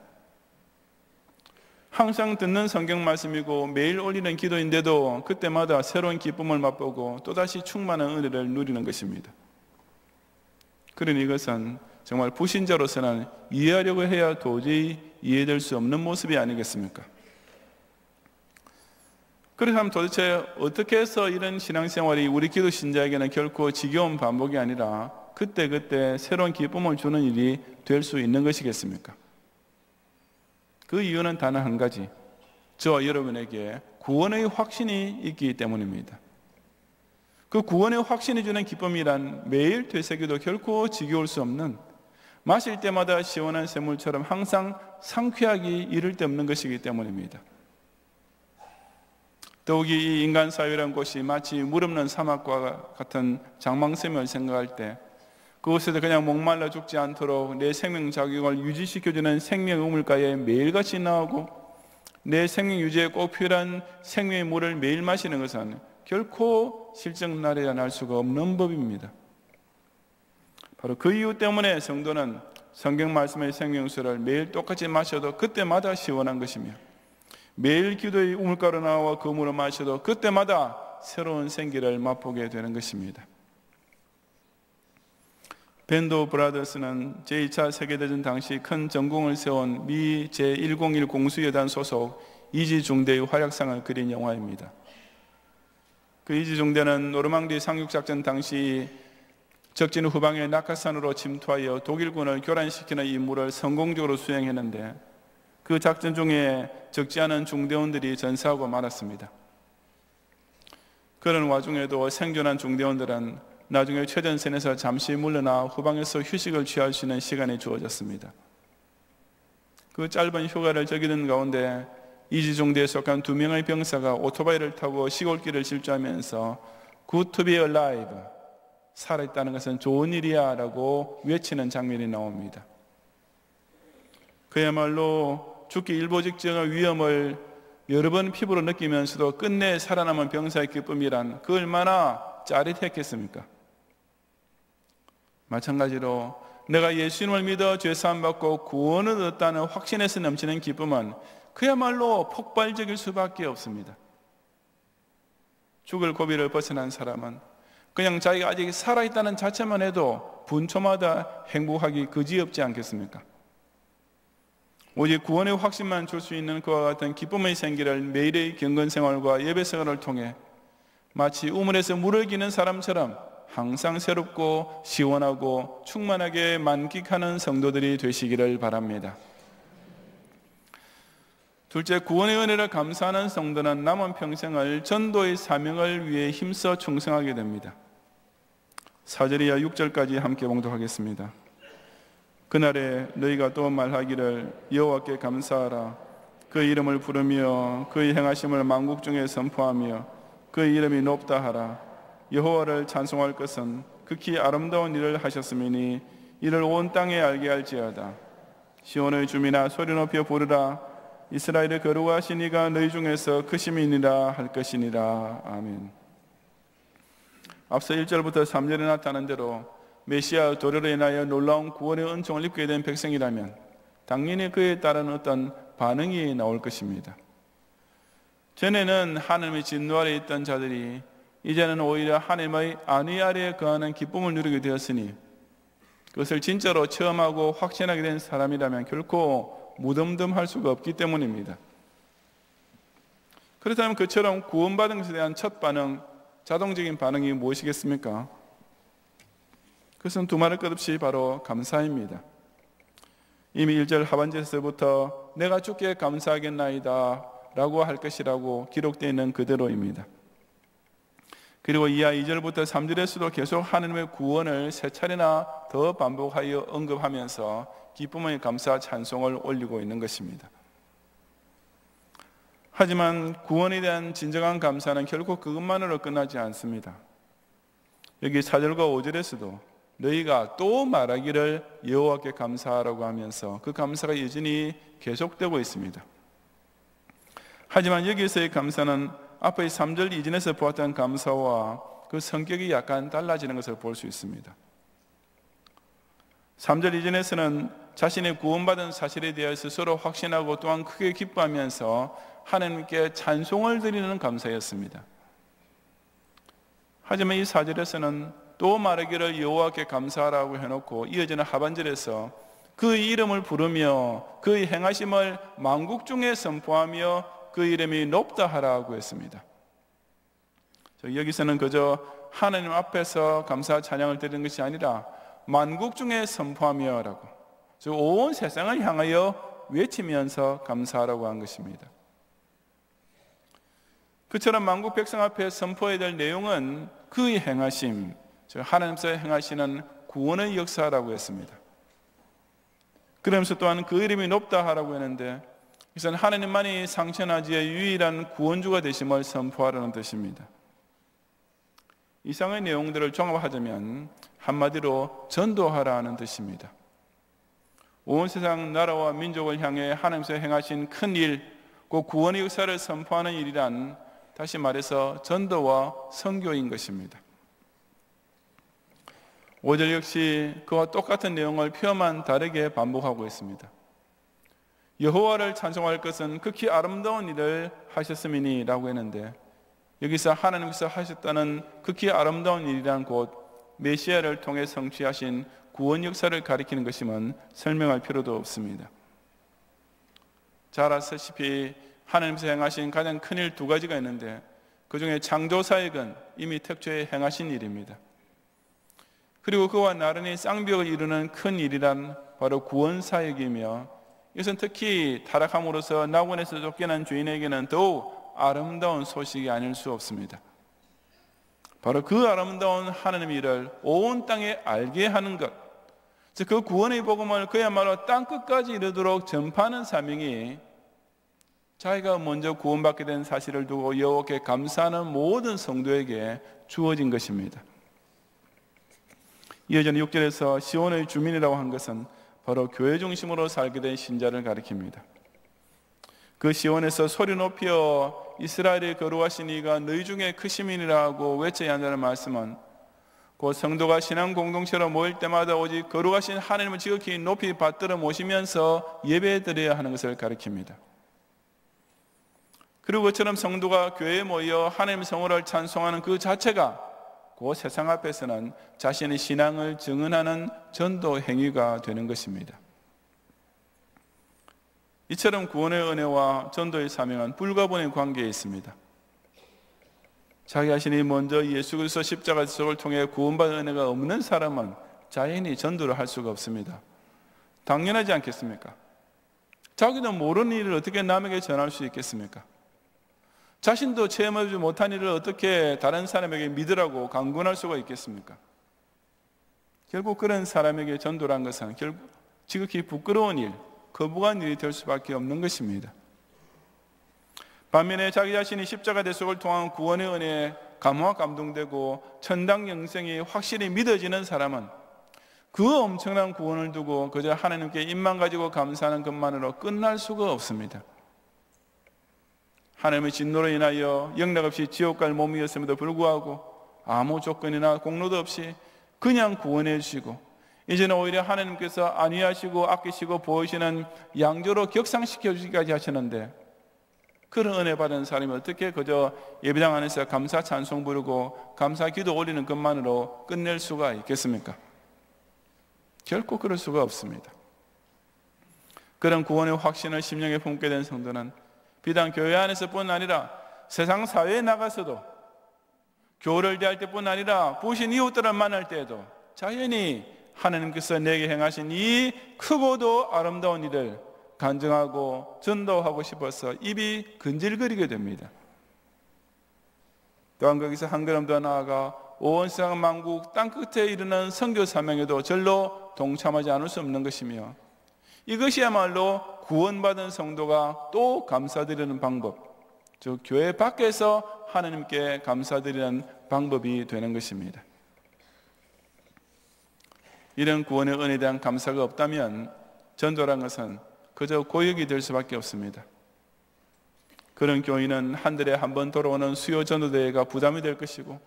항상 듣는 성경 말씀이고 매일 올리는 기도인데도 그때마다 새로운 기쁨을 맛보고 또다시 충만한 은혜를 누리는 것입니다. 그러니 이것은 정말 불신자로서는 이해하려고 해야 도저히 이해될 수 없는 모습이 아니겠습니까? 그렇다면 도대체 어떻게 해서 이런 신앙생활이 우리 기독 신자에게는 결코 지겨운 반복이 아니라 그때그때 새로운 기쁨을 주는 일이 될 수 있는 것이겠습니까? 그 이유는 단 한 가지, 저와 여러분에게 구원의 확신이 있기 때문입니다. 그 구원의 확신이 주는 기쁨이란 매일 되새겨도 결코 지겨울 수 없는, 마실 때마다 시원한 샘물처럼 항상 상쾌하기 이를 데 없는 것이기 때문입니다. 더욱이 이 인간 사회라는 곳이 마치 물 없는 사막과 같은 장망샘을 생각할 때 그곳에서 그냥 목말라 죽지 않도록 내 생명 자격을 유지시켜주는 생명 우물가에 매일같이 나오고 내 생명 유지에 꼭 필요한 생명의 물을 매일 마시는 것은 결코 실증나려 날 수가 없는 법입니다. 바로 그 이유 때문에 성도는 성경 말씀의 생명수를 매일 똑같이 마셔도 그때마다 시원한 것이며, 매일 기도의 우물가로 나와 그 물을 마셔도 그때마다 새로운 생기를 맛보게 되는 것입니다. 밴드 브라더스는 제2차 세계대전 당시 큰 전공을 세운 미 제101 공수여단 소속 이지중대의 활약상을 그린 영화입니다. 그 이지중대는 노르망디 상륙작전 당시 적진 후방의 낙하산으로 침투하여 독일군을 교란시키는 임무를 성공적으로 수행했는데, 그 작전 중에 적지 않은 중대원들이 전사하고 말았습니다. 그런 와중에도 생존한 중대원들은 나중에 최전선에서 잠시 물러나 후방에서 휴식을 취할 수 있는 시간이 주어졌습니다. 그 짧은 휴가를 즐기는 가운데 이지중대에 속한 2명의 병사가 오토바이를 타고 시골길을 질주하면서 Good to be alive, 살아있다는 것은 좋은 일이야 라고 외치는 장면이 나옵니다. 그야말로 죽기 일보 직전의 위험을 여러 번 피부로 느끼면서도 끝내 살아남은 병사의 기쁨이란 그 얼마나 짜릿했겠습니까? 마찬가지로 내가 예수님을 믿어 죄사함 받고 구원을 얻었다는 확신에서 넘치는 기쁨은 그야말로 폭발적일 수밖에 없습니다. 죽을 고비를 벗어난 사람은 그냥 자기가 아직 살아있다는 자체만 해도 분초마다 행복하기 그지없지 않겠습니까? 오직 구원의 확신만 줄 수 있는 그와 같은 기쁨의 생기를 매일의 경건생활과 예배생활을 통해 마치 우물에서 물을 기는 사람처럼 항상 새롭고 시원하고 충만하게 만끽하는 성도들이 되시기를 바랍니다. 둘째, 구원의 은혜를 감사하는 성도는 남은 평생을 전도의 사명을 위해 힘써 충성하게 됩니다. 4절 이하 6절까지 함께 봉독하겠습니다. 그날에 너희가 또 말하기를 여호와께 감사하라. 그 이름을 부르며 그의 행하심을 만국 중에 선포하며 그의 이름이 높다 하라. 여호와를 찬송할 것은 극히 아름다운 일을 하셨음이니 이를 온 땅에 알게 할지어다. 시온의 주민아 소리 높여 부르라. 이스라엘의 거룩하신 이가 너희 중에서 크심이니라 할 것이니라. 아멘. 앞서 1절부터 3절에 나타난 대로 메시아 도래로 인하여 놀라운 구원의 은총을 입게 된 백성이라면 당연히 그에 따른 어떤 반응이 나올 것입니다. 전에는 하나님의 진노 아래 있던 자들이 이제는 오히려 하나님의 안위 아래에 거하는 기쁨을 누리게 되었으니 그것을 진짜로 체험하고 확신하게 된 사람이라면 결코 무덤덤할 수가 없기 때문입니다. 그렇다면 그처럼 구원받은 것에 대한 첫 반응, 자동적인 반응이 무엇이겠습니까? 그것은 두말할 것 없이 바로 감사입니다. 이미 1절 하반절에서부터 내가 주께 감사하겠나이다 라고 할 것이라고 기록되어 있는 그대로입니다. 그리고 이하 2절부터 3절에서도 계속 하나님의 구원을 세 차례나 더 반복하여 언급하면서 기쁨의 감사 찬송을 올리고 있는 것입니다. 하지만 구원에 대한 진정한 감사는 결코 그것만으로 끝나지 않습니다. 여기 4절과 5절에서도 너희가 또 말하기를 여호와께 감사하라고 하면서 그 감사가 여전히 계속되고 있습니다. 하지만 여기서의 감사는 앞의 3절 이전에서 보았던 감사와 그 성격이 약간 달라지는 것을 볼 수 있습니다. 3절 이전에서는 자신의 구원받은 사실에 대해서 서로 확신하고 또한 크게 기뻐하면서 하나님께 찬송을 드리는 감사였습니다. 하지만 이 4절에서는 또 말하기를 여호와께 감사하라고 해놓고 이어지는 하반절에서 그의 이름을 부르며 그의 행하심을 만국 중에 선포하며 그 이름이 높다 하라고 했습니다. 여기서는 그저 하나님 앞에서 감사 찬양을 드리는 것이 아니라 만국 중에 선포하며 라고, 즉 온 세상을 향하여 외치면서 감사하라고 한 것입니다. 그처럼 만국 백성 앞에 선포해야 될 내용은 그의 행하심, 즉 하나님께서 행하시는 구원의 역사라고 했습니다. 그러면서 또한 그 이름이 높다 하라고 했는데 이것은 하나님만이 상천하지의 유일한 구원주가 되심을 선포하라는 뜻입니다. 이상의 내용들을 종합하자면 한마디로 전도하라는 뜻입니다. 온 세상 나라와 민족을 향해 하나님께서 행하신 큰 일, 그 구원의 역사를 선포하는 일이란 다시 말해서 전도와 선교인 것입니다. 5절 역시 그와 똑같은 내용을 표현만 다르게 반복하고 있습니다. 여호와를 찬송할 것은 극히 아름다운 일을 하셨음이니 라고 했는데, 여기서 하나님께서 하셨다는 극히 아름다운 일이란 곧 메시아를 통해 성취하신 구원 역사를 가리키는 것이면 설명할 필요도 없습니다. 잘 아시다시피 하나님께서 행하신 가장 큰 일 두 가지가 있는데, 그 중에 창조사역은 이미 태초에 행하신 일입니다. 그리고 그와 나란히 쌍벽을 이루는 큰 일이란 바로 구원사역이며, 이것은 특히 타락함으로써 낙원에서 쫓겨난 죄인에게는 더욱 아름다운 소식이 아닐 수 없습니다. 바로 그 아름다운 하나님의 일을 온 땅에 알게 하는 것, 즉 그 구원의 복음을 그야말로 땅끝까지 이르도록 전파하는 사명이 자기가 먼저 구원받게 된 사실을 두고 여호와께 감사하는 모든 성도에게 주어진 것입니다. 이어지는 6절에서 시온의 주민이라고 한 것은 바로 교회 중심으로 살게 된 신자를 가리킵니다. 그 시온에서 소리 높여 이스라엘의 거룩하신 이가 너희 중에 크시민이라고 외쳐야 한다는 말씀은 그 성도가 신앙 공동체로 모일 때마다 오직 거룩하신 하나님을 지극히 높이 받들어 모시면서 예배드려야 하는 것을 가리킵니다. 그리고 그처럼 성도가 교회에 모여 하나님의 성호를 찬송하는 그 자체가 그 세상 앞에서는 자신의 신앙을 증언하는 전도 행위가 되는 것입니다. 이처럼 구원의 은혜와 전도의 사명은 불가분의 관계에 있습니다. 자기 자신이 먼저 예수 그리스도 십자가 지속을 통해 구원받은 은혜가 없는 사람은 자연히 전도를 할 수가 없습니다. 당연하지 않겠습니까? 자기도 모르는 일을 어떻게 남에게 전할 수 있겠습니까? 자신도 체험하지 못한 일을 어떻게 다른 사람에게 믿으라고 강권할 수가 있겠습니까? 결국 그런 사람에게 전도란 것은 결국 지극히 부끄러운 일, 거부한 일이 될 수밖에 없는 것입니다. 반면에 자기 자신이 십자가 대속을 통한 구원의 은혜에 감화 감동되고 천당 영생이 확실히 믿어지는 사람은 그 엄청난 구원을 두고 그저 하나님께 입만 가지고 감사하는 것만으로 끝날 수가 없습니다. 하나님의 진노로 인하여 영락 없이 지옥 갈 몸이었음에도 불구하고 아무 조건이나 공로도 없이 그냥 구원해 주시고, 이제는 오히려 하나님께서 안위하시고 아끼시고 보이시는 양조로 격상시켜 주기까지 하시는데, 그런 은혜 받은 사람이 어떻게 그저 예배당 안에서 감사 찬송 부르고 감사 기도 올리는 것만으로 끝낼 수가 있겠습니까? 결코 그럴 수가 없습니다. 그런 구원의 확신을 심령에 품게 된 성도는 비단 교회 안에서뿐 아니라 세상 사회에 나가서도, 교회를 대할 때뿐 아니라 부신 이웃들을 만날 때에도 자연히 하나님께서 내게 행하신 이 크고도 아름다운 일을 간증하고 전도하고 싶어서 입이 근질거리게 됩니다. 또한 거기서 한 걸음 더 나아가 온 세상 만국 땅끝에 이르는 선교 사명에도 절로 동참하지 않을 수 없는 것이며, 이것이야말로 구원받은 성도가 또 감사드리는 방법, 즉 교회 밖에서 하나님께 감사드리는 방법이 되는 것입니다. 이런 구원의 은혜에 대한 감사가 없다면 전도란 것은 그저 고역이 될 수밖에 없습니다. 그런 교인은 한 달에 한 번 돌아오는 수요 전도대회가 부담이 될 것이고,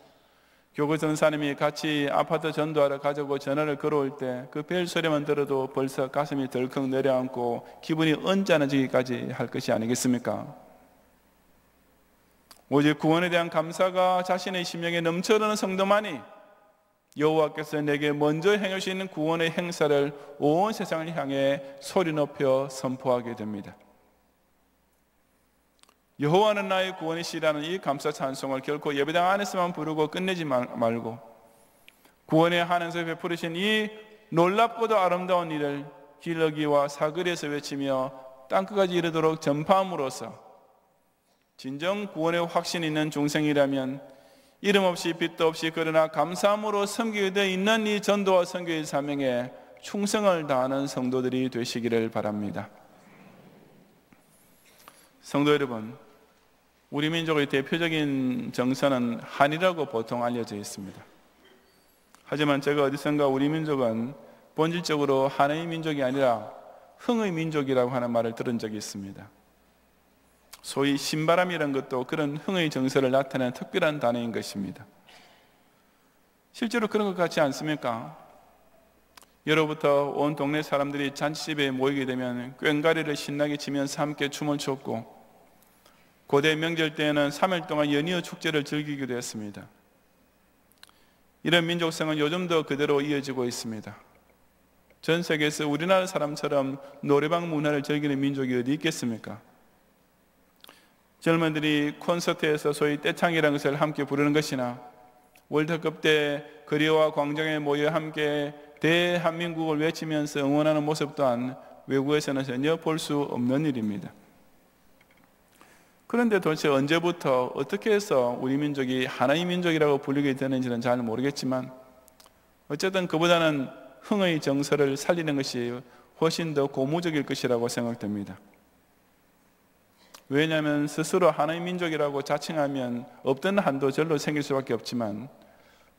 교구 전사님이 같이 아파트 전도하러 가자고 전화를 걸어올 때 그 벨 소리만 들어도 벌써 가슴이 덜컥 내려앉고 기분이 언짢아지기까지 할 것이 아니겠습니까? 오직 구원에 대한 감사가 자신의 심령에 넘쳐흐르는 성도만이 여호와께서 내게 먼저 행할 수 있는 구원의 행사를 온 세상을 향해 소리 높여 선포하게 됩니다. 여호와는 나의 구원이시라는 이 감사 찬송을 결코 예배당 안에서만 부르고 끝내지 말고, 구원에 한해서 베푸르신 이 놀랍고도 아름다운 일을 길러기와 사거리에서 외치며 땅끝까지 이르도록 전파함으로써 진정 구원의 확신 있는 중생이라면 이름 없이 빛도 없이 그러나 감사함으로 섬기게 되어 있는 이 전도와 선교의 사명에 충성을 다하는 성도들이 되시기를 바랍니다. 성도 여러분, 우리 민족의 대표적인 정서는 한이라고 보통 알려져 있습니다. 하지만 제가 어디선가 우리 민족은 본질적으로 한의 민족이 아니라 흥의 민족이라고 하는 말을 들은 적이 있습니다. 소위 신바람이라는 것도 그런 흥의 정서를 나타내는 특별한 단어인 것입니다. 실제로 그런 것 같지 않습니까? 예로부터 온 동네 사람들이 잔치집에 모이게 되면 꽹과리를 신나게 치면서 함께 춤을 췄고, 고대 명절 때에는 3일 동안 연이어 축제를 즐기기도 했습니다. 이런 민족성은 요즘도 그대로 이어지고 있습니다. 전 세계에서 우리나라 사람처럼 노래방 문화를 즐기는 민족이 어디 있겠습니까? 젊은들이 콘서트에서 소위 떼창이라는 것을 함께 부르는 것이나, 월드컵 때 거리와 광장에 모여 함께 대한민국을 외치면서 응원하는 모습 또한 외국에서는 전혀 볼 수 없는 일입니다. 그런데 도대체 언제부터 어떻게 해서 우리 민족이 하나의 민족이라고 불리게 되는지는 잘 모르겠지만, 어쨌든 그보다는 흥의 정서를 살리는 것이 훨씬 더 고무적일 것이라고 생각됩니다. 왜냐하면 스스로 하나의 민족이라고 자칭하면 없던 한도 절로 생길 수밖에 없지만,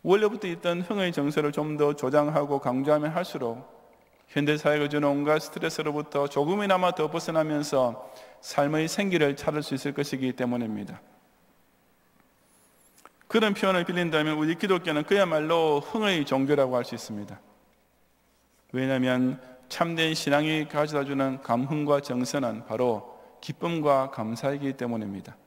원래부터 있던 흥의 정서를 좀 더 조장하고 강조하면 할수록 현대사회가 주는 온갖 스트레스로부터 조금이나마 더 벗어나면서 삶의 생기를 찾을 수 있을 것이기 때문입니다. 그런 표현을 빌린다면 우리 기독교는 그야말로 흥의 종교라고 할 수 있습니다. 왜냐하면 참된 신앙이 가져다주는 감흥과 정서는 바로 기쁨과 감사이기 때문입니다.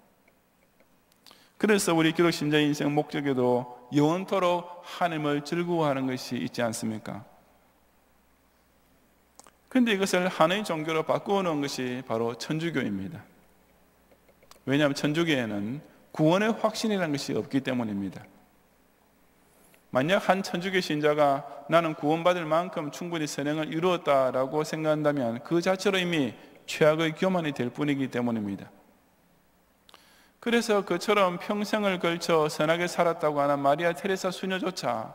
그래서 우리 기독 신자의 인생 목적에도 영원토록 하나님을 즐거워하는 것이 있지 않습니까? 그런데 이것을 하나의 종교로 바꾸어 놓은 것이 바로 천주교입니다. 왜냐하면 천주교에는 구원의 확신이라는 것이 없기 때문입니다. 만약 한 천주교 신자가 나는 구원받을 만큼 충분히 선행을 이루었다라고 생각한다면 그 자체로 이미 최악의 교만이 될 뿐이기 때문입니다. 그래서 그처럼 평생을 걸쳐 선하게 살았다고 하는 마리아 테레사 수녀조차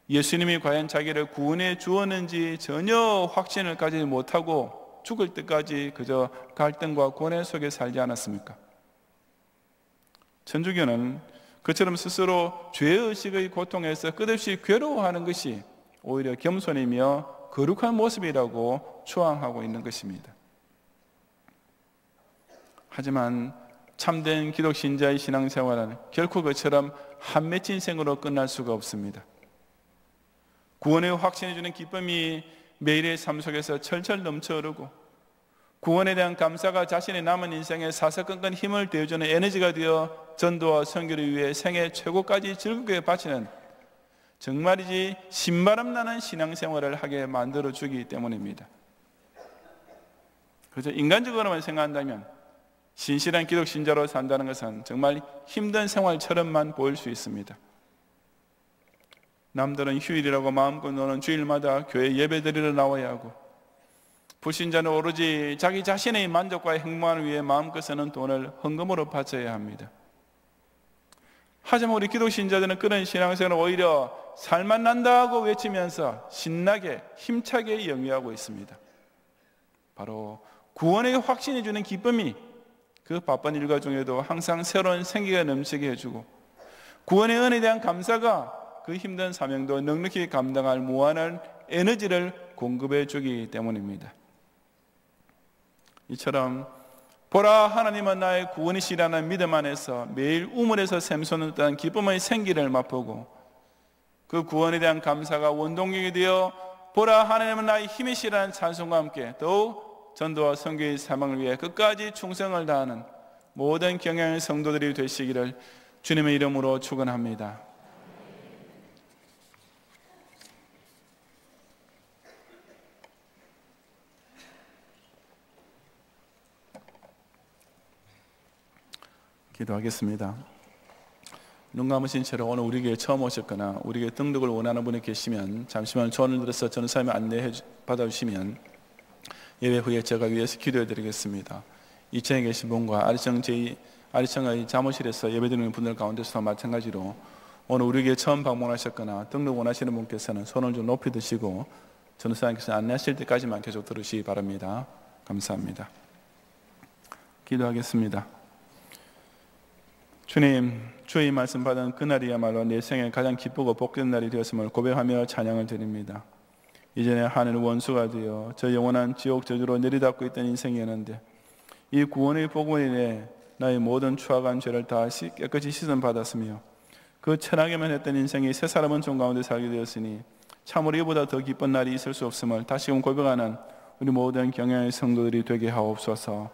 예수님이 과연 자기를 구원해 주었는지 전혀 확신을 가지지 못하고 죽을 때까지 그저 갈등과 고뇌 속에 살지 않았습니까? 천주교는 그처럼 스스로 죄의식의 고통에서 끝없이 괴로워하는 것이 오히려 겸손이며 거룩한 모습이라고 추앙하고 있는 것입니다. 하지만 참된 기독 신자의 신앙생활은 결코 그처럼 한 맺힌 생으로 끝날 수가 없습니다. 구원의 확신해 주는 기쁨이 매일의 삶 속에서 철철 넘쳐흐르고, 구원에 대한 감사가 자신의 남은 인생에 사사건건 힘을 되어주는 에너지가 되어 전도와 선교를 위해 생애 최고까지 즐겁게 바치는, 정말이지 신바람 나는 신앙생활을 하게 만들어주기 때문입니다. 그래서 인간적으로만 생각한다면 신실한 기독 신자로 산다는 것은 정말 힘든 생활처럼만 보일 수 있습니다. 남들은 휴일이라고 마음껏 노는 주일마다 교회 예배드리러 나와야 하고, 불신자는 오로지 자기 자신의 만족과 행복을 위해 마음껏 쓰는 돈을 헌금으로 바쳐야 합니다. 하지만 우리 기독 신자들은 그런 신앙생활을 오히려 살만 난다고 외치면서 신나게 힘차게 영위하고 있습니다. 바로 구원의 확신해 주는 기쁨이 그 바쁜 일과 중에도 항상 새로운 생기가 넘치게 해주고, 구원의 은혜에 대한 감사가 그 힘든 사명도 넉넉히 감당할 무한한 에너지를 공급해 주기 때문입니다. 이처럼 보라, 하나님은 나의 구원이시라는 믿음 안에서 매일 우물에서 샘솟는 기쁨의 생기를 맛보고, 그 구원에 대한 감사가 원동력이 되어 보라, 하나님은 나의 힘이시라는 찬송과 함께 더욱 전도와 선교의 사명을 위해 끝까지 충성을 다하는 모든 경향의 성도들이 되시기를 주님의 이름으로 축원합니다. 기도하겠습니다. 눈 감으신 채로 오늘 우리에게 처음 오셨거나 우리에게 등록을 원하는 분이 계시면 잠시만 손을 들어서 전사님을 안내해 받아주시면 예배 후에 제가 위해서 기도해 드리겠습니다. 2층에 계신 분과 아리청의 사무실에서 예배드리는 분들 가운데서도 마찬가지로 오늘 우리에게 처음 방문하셨거나 등록 원하시는 분께서는 손을 좀 높이 드시고 전사님께서 안내하실 때까지만 계속 들으시기 바랍니다. 감사합니다. 기도하겠습니다. 주님, 주의 말씀 받은 그날이야말로 내 생에 가장 기쁘고 복된 날이 되었음을 고백하며 찬양을 드립니다. 이전에 하늘 원수가 되어 저 영원한 지옥 저주로 내리닫고 있던 인생이었는데 이 구원의 복음을 인해 나의 모든 추악한 죄를 다 깨끗이 씻음 받았으며 그 천하게만 했던 인생이 새 사람은 종 가운데 살게 되었으니 참으로 이보다 더 기쁜 날이 있을 수 없음을 다시금 고백하는 우리 모든 경영의 성도들이 되게 하옵소서.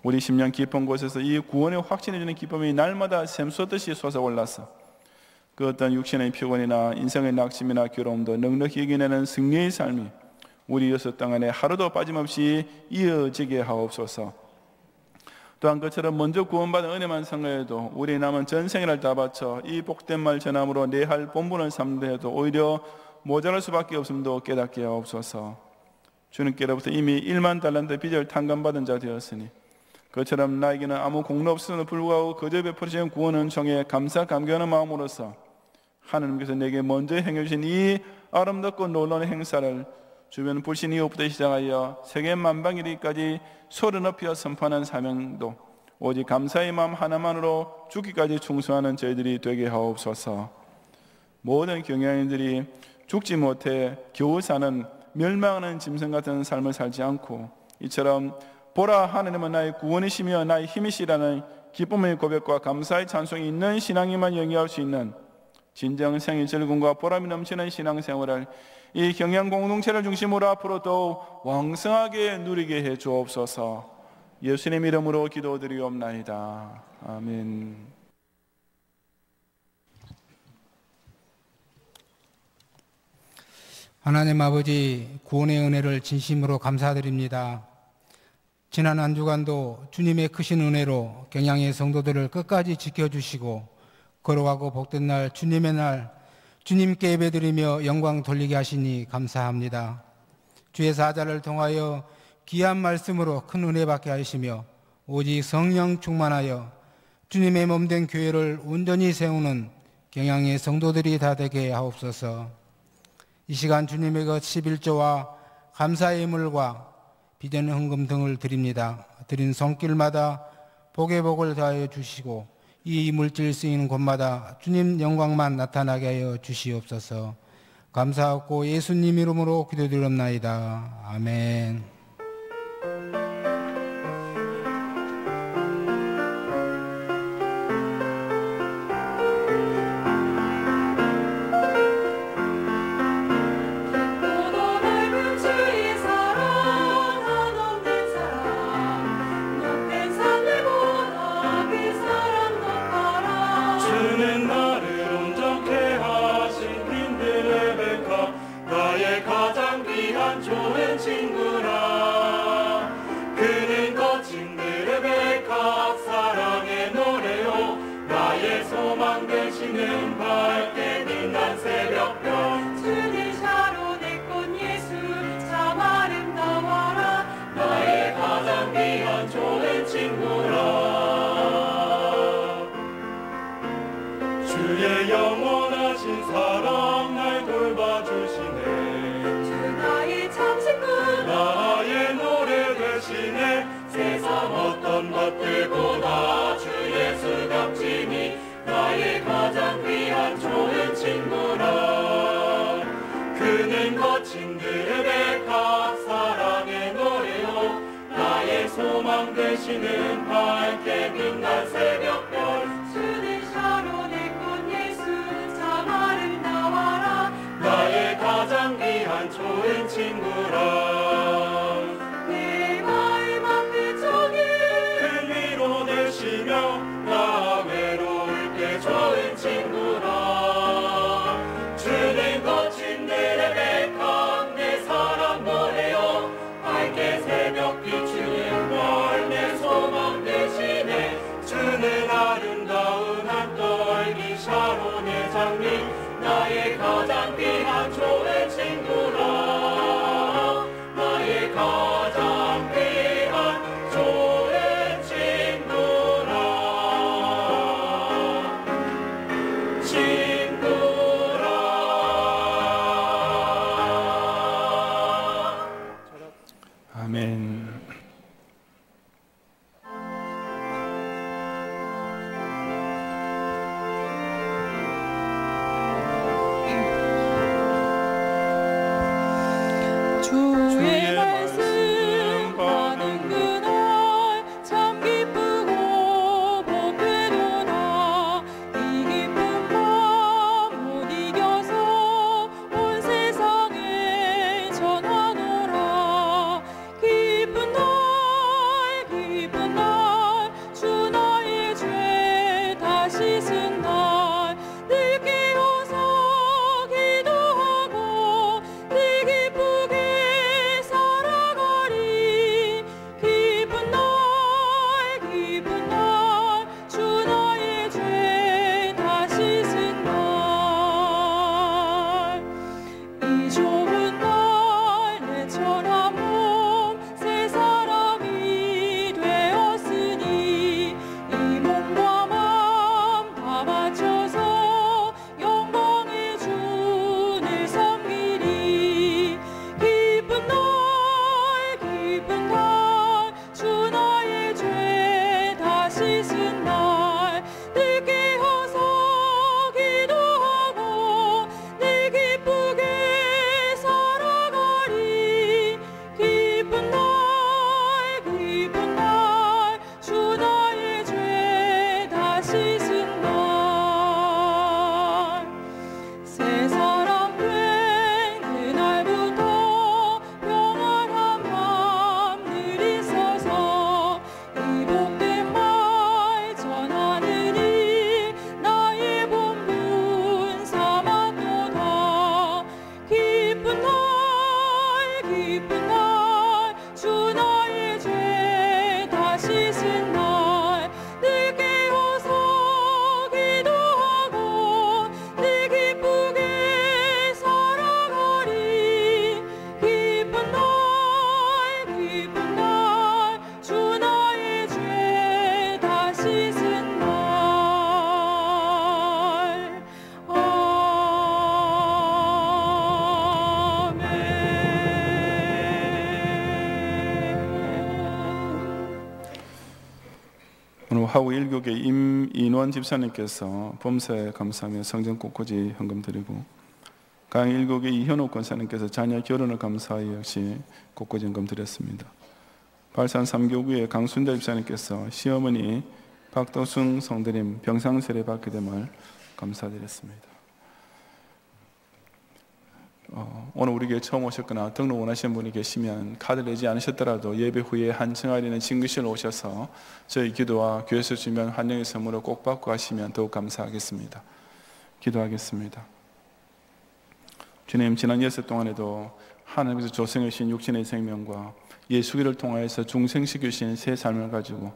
우리 심령 깊은 곳에서 이 구원의 확신해 주는 기쁨이 날마다 샘솟듯이 솟아올라서 그 어떤 육신의 피곤이나 인생의 낙심이나 괴로움도 넉넉히 이겨내는 승리의 삶이 우리 이웃 땅 안에 하루도 빠짐없이 이어지게 하옵소서. 또한 그처럼 먼저 구원받은 은혜만 생각해도 우리 남은 전생을 다 바쳐 이 복된 말 전함으로 내 할 본분을 삼는다 해도 오히려 모자랄 수밖에 없음도 깨닫게 하옵소서. 주님께로부터 이미 1만 달란트 빚을 탕감받은 자 되었으니 그처럼 나에게는 아무 공로 없음에도 불구하고 그저 베풀으신 구원은 정에 감사 감격하는 마음으로서 하나님께서 내게 먼저 행해주신 이 아름답고 놀라운 행사를 주변 불신 이후부터 시작하여 세계 만방이리까지 소리 높여 선포하는 사명도 오직 감사의 마음 하나만으로 죽기까지 충성하는 저희들이 되게 하옵소서. 모든 경영인들이 죽지 못해 겨우 사는 멸망하는 짐승 같은 삶을 살지 않고 이처럼 보라 하나님은 나의 구원이시며 나의 힘이시라는 기쁨의 고백과 감사의 찬송이 있는 신앙이만 영위할 수 있는 진정 생의 즐거움과 보람이 넘치는 신앙생활을 이 경영 공동체를 중심으로 앞으로 더욱 왕성하게 누리게 해 주옵소서. 예수님 이름으로 기도드리옵나이다. 아멘. 하나님 아버지, 구원의 은혜를 진심으로 감사드립니다. 지난 한 주간도 주님의 크신 은혜로 경양의 성도들을 끝까지 지켜주시고 걸어가고 복된 날 주님의 날 주님께 예배드리며 영광 돌리게 하시니 감사합니다. 주의 사자를 통하여 귀한 말씀으로 큰 은혜 받게 하시며 오직 성령 충만하여 주님의 몸된 교회를 온전히 세우는 경양의 성도들이 다 되게 하옵소서. 이 시간 주님의 것 11조와 감사의 예물과 비전 헌금 등을 드립니다. 드린 손길마다 복의 복을 더하여 주시고 이 물질 쓰이는 곳마다 주님 영광만 나타나게 하여 주시옵소서. 감사하고 예수님 이름으로 기도드리옵나이다. 아멘. 주의 영원하신 사랑 날 돌봐주시네. 주 나의 참 친구 나의 노래 대신에 세상 어떤 것들보다 주 예수 값지니 나의 가장 귀한 좋은 친구라. 그는 거친 그의 값 사랑의 노래요 나의 소망 되시는 밝게 빛난 새벽별. 주는 샤론의 꽃 예수 참 아름다워라. 나의 가장 귀한 좋은 친구라. 내 마음 앞에 저기 큰 위로 되시며 나 외로울 때 좋은 친구라. 주는 거친 내 레베카 내 사랑 노래요 밝게 새벽 비추는 별 내 소망 대신에. 주는 아름다운 한떨기 샤론의 장미 나의 가장 귀한 좋은 친구라. 나의 가장 귀한 좋은 친구라. 아멘. 주의 말씀 받은 그날 하우 1교계 임인원 집사님께서 범사에 감사하며 성전 꽃꽂이 헌금 드리고, 강 1교계 이현옥 권사님께서 자녀 결혼을 감사하여 역시 꽃꽂이 헌금 드렸습니다. 발산 3교구의 강순자 집사님께서 시어머니 박도순 성도님 병상세례 받게 됨을 감사드렸습니다. 오늘 우리 교회 처음 오셨거나 등록 원하시는 분이 계시면 카드 내지 않으셨더라도 예배 후에 한층아리는 진교실 오셔서 저희 기도와 교회에서 주면 환영의 선물을 꼭 받고 가시면 더욱 감사하겠습니다. 기도하겠습니다. 주님, 지난 예수 동안에도 하나님께서 조성해 주신 육신의 생명과 예수기를 통하여서 중생시키신 새 삶을 가지고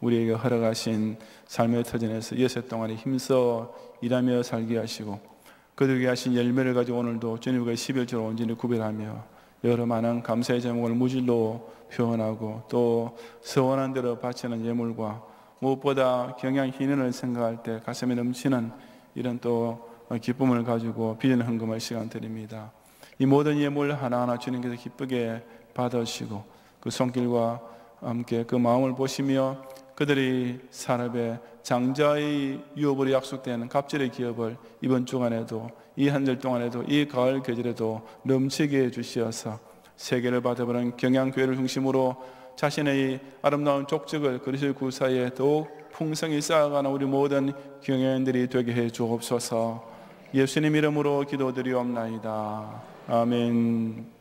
우리에게 허락하신 삶의 터전에서 예수 동안에 힘써 일하며 살게 하시고, 그들에게 하신 열매를 가지고 오늘도 주님과 11조를 온전히 구별하며 여러 많은 감사의 제목을 무질로 표현하고 또 서원한 대로 바치는 예물과 무엇보다 경양 희년을 생각할 때 가슴에 넘치는 이런 또 기쁨을 가지고 비전 헌금할 시간 드립니다. 이 모든 예물 하나하나 주님께서 기쁘게 받으시고 그 손길과 함께 그 마음을 보시며 그들이 산업의 장자의 유업으로 약속되는 갑절의 기업을 이번 주간에도 이 한 달 동안에도 이 가을 계절에도 넘치게 해주시어서 세계를 받아보는 경양교회를 중심으로 자신의 아름다운 족적을 그리스도의 구사에 더욱 풍성히 쌓아가는 우리 모든 경영인들이 되게 해 주옵소서. 예수님 이름으로 기도드리옵나이다. 아멘.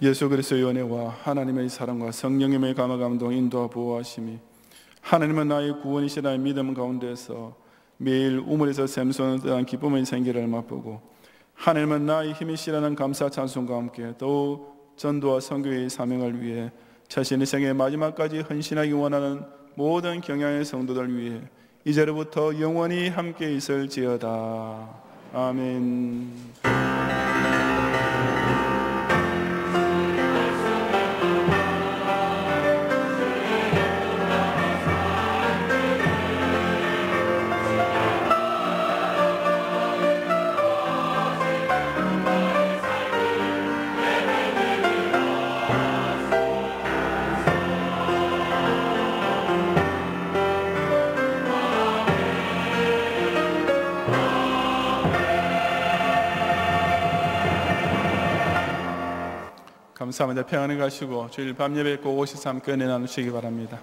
예수 그리스도의 은혜와 하나님의 사랑과 성령님의 감화 감동 인도와 보호하심이 하나님은 나의 구원이시라의 믿음 가운데서 매일 우물에서 샘솟는 듯한 기쁨의 생기를 맛보고 하나님은 나의 힘이시라는 감사 찬송과 함께 더욱 전도와 선교의 사명을 위해 자신의 생의 마지막까지 헌신하기 원하는 모든 경양의 성도들 위해 이제로부터 영원히 함께 있을지어다. 아멘. 감사합니다. 평안히 가시고 주일 밤 예배 꼭 오셔서 함께 은혜 나누시기 바랍니다.